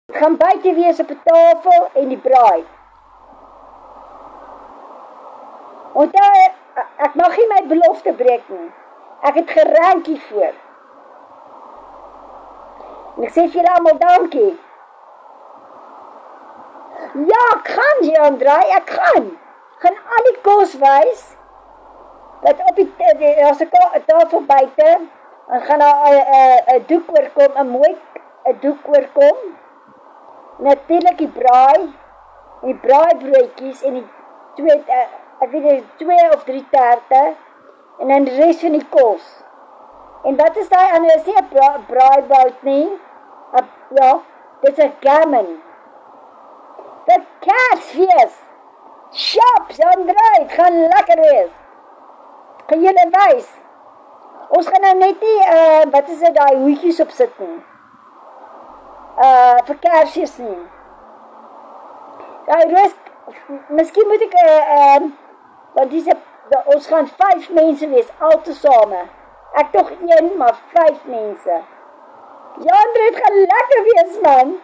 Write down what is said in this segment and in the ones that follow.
Het gaan buite wees op 'n tafel en die braai. Onthou, ek mag nie my belofte breek nie. Ek het gerank hiervoor. En ek sê vir julle almal dankie. Ja, ek gaan, Jean-André, ek gaan. Gaan al die kos wys. Dat op as 'n tafel buite, dan gaan daar 'n doek oorkom, 'n mooi doek oorkom. Natuurlik die braai, en die braaibroodjies en die ek weet nie, 2 of 3 tarte, en dan die res van die kos. En wat is daai ander, is nie 'n braaibrood nie, ja, dit is 'n gammon. Dit Kersfees, shops, André, het gaan lekker wees. Kan julle wys? Ons gaan nou net nie, wat is dit, daai hoedjies op sit nie. Vir Kersfees nie. Daai roos, miskien moet ek, want ons gaan 5 mense wees, al tesame. Ek tog 1, maar 5 mense. Ja, André, het gaan lekker wees, man.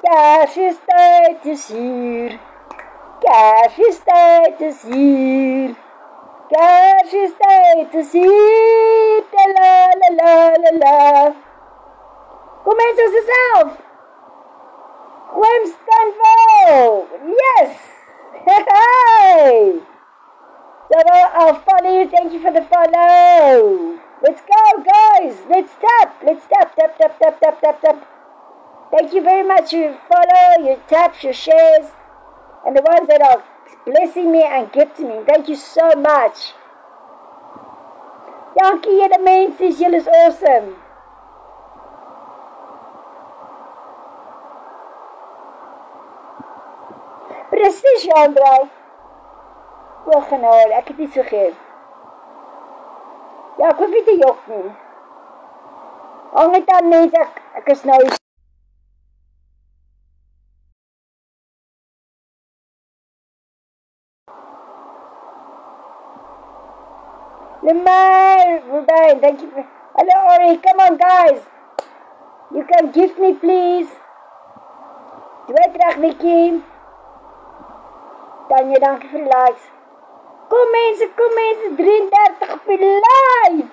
Kersfeestyd is hier. Kersfeestyd is hier. Kersfeestyd is hier. La la la la la. Kom eens ons self. Goeie Stanville. Yes. Hey. So I'll follow you. Thank you for the follow. Let's go, guys. Let's tap. Let's tap, tap, tap, tap, tap, tap, tap. Thank you very much. You follow, your taps, your shares, and the ones that are blessing me and gifting me. Thank you so much. Dankie julle mense, julle is awesome. Presies, Jean-André. O, genade, ek het nie so geen. Ja, ek hoef nie te jok nie. Hang het aan mense, ek is nou... Lemar, Ruben, thank you. Hello, Ori, come on, guys. You can gift me, please. Doe terug, Nikki. Tanya, dankie vir die likes. Kom mense, 33 op die live.